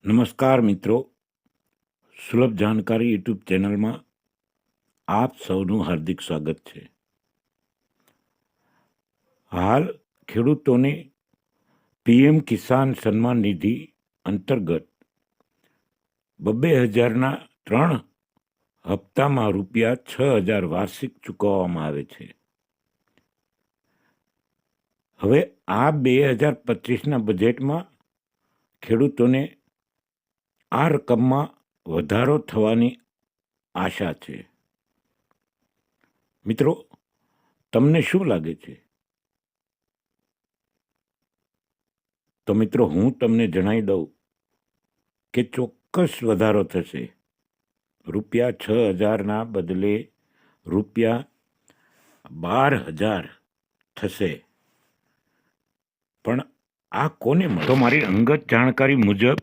નમસ્કાર મિત્રો, સુલભ જાણકારી યુટ્યુબ ચેનલમાં આપ સૌનું હાર્દિક સ્વાગત છે. હાલ ખેડૂતોને પીએમ કિસાન સન્માન નિધિ અંતર્ગત 2,000ના 3 હપ્તામાં રૂપિયા 6,000 વાર્ષિક ચૂકવવામાં આવે છે. હવે આ 2025ના બજેટમાં ખેડૂતોને આ રકમમાં વધારો થવાની આશા છે. મિત્રો, તમને શું લાગે છે? તો મિત્રો, હું તમને જણાવી દઉં કે ચોક્કસ વધારો થશે. રૂપિયા 6,000ના બદલે રૂપિયા 12,000 થશે. પણ આ કોને મળે? તો મારી અંગત જાણકારી મુજબ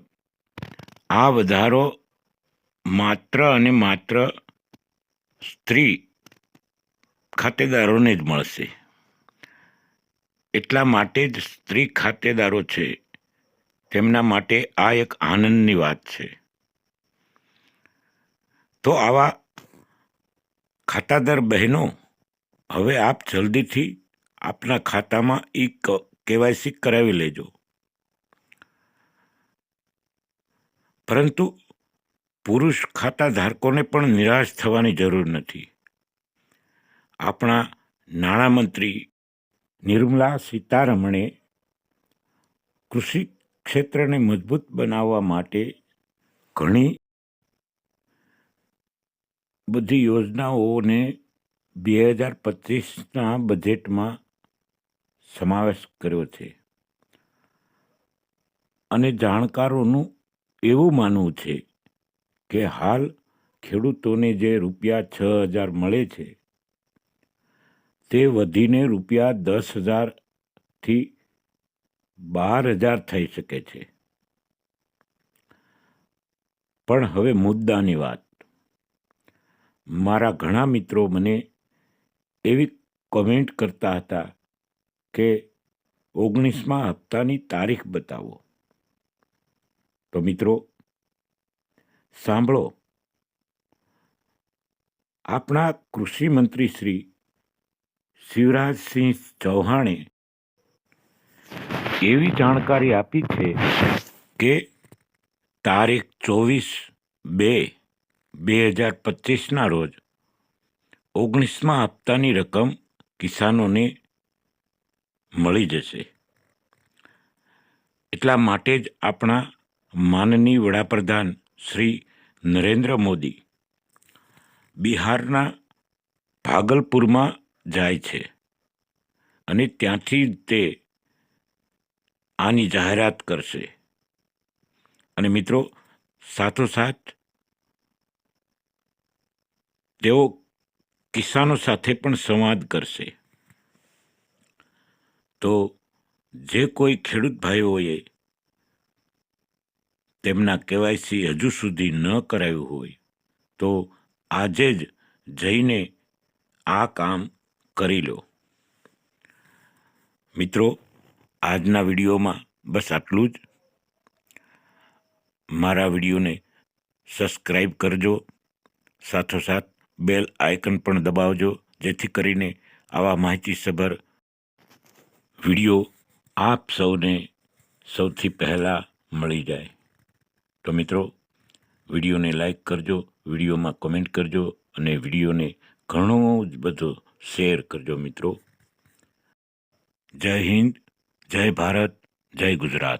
આ વધારો માત્ર અને માત્ર સ્ત્રી ખાતેદારોને જ મળશે. એટલા માટે જ સ્ત્રી ખાતેદારો છે તેમના માટે આ એક આનંદની વાત છે. તો આવા ખાતાદાર બહેનો, હવે આપ જલ્દીથી આપના ખાતામાં કેવાયસી કરાવી લેજો. પરંતુ પુરુષ ખાતાધારકોને પણ નિરાશ થવાની જરૂર નથી. આપણા નાણામંત્રી નિર્મલા સીતારમણે કૃષિ ક્ષેત્રને મજબૂત બનાવવા માટે ઘણી બધી યોજનાઓને 2025ના બજેટમાં સમાવેશ કર્યો છે. અને જાણકારોનું એવું માનવું છે કે હાલ ખેડૂતોને જે રૂપિયા 6,000 મળે છે તે વધીને રૂપિયા 10,000થી 12,000 થઈ શકે છે. પણ હવે મુદ્દાની વાત. મારા ઘણા મિત્રો મને એવી કોમેન્ટ કરતા હતા કે 19મા હપ્તાની તારીખ બતાવો. તો મિત્રો સાંભળો, આપણા કૃષિ મંત્રી શ્રી શિવરાજસિંહ ચૌહાણે એવી જાણકારી આપી છે કે તારીખ 24/2/2025ના રોજ 19મા હપ્તાની રકમ કિસાનોને મળી જશે. એટલા માટે જ આપણા માનનીય વડાપ્રધાન શ્રી નરેન્દ્ર મોદી બિહારના ભાગલપુરમાં જાય છે અને ત્યાંથી તે આની જાહેરાત કરશે. અને મિત્રો, સાથોસાથ તેઓ કિસાનો સાથે પણ સંવાદ કરશે. તો જે કોઈ ખેડૂત ભાઈઓએ તેમના કેવાયસી હજુ સુધી ન કરાવ્યું હોય તો આજે જ જઈને આ કામ કરી લો. મિત્રો, આજના વિડીયોમાં બસ આટલું જ. મારા વિડીયોને સબસ્ક્રાઈબ કરજો, સાથોસાથ બેલ આઇકન પણ દબાવજો, જેથી કરીને આવા માહિતીસભર વિડીયો આપ સૌને સૌથી પહેલાં મળી જાય. તો મિત્રો, વિડીયોને લાઈક કરજો, વિડીયોમાં કોમેન્ટ કરજો અને વિડીયોને ઘણો જ બધો શેર કરજો. મિત્રો, જય હિન્દ, જય ભારત, જય ગુજરાત.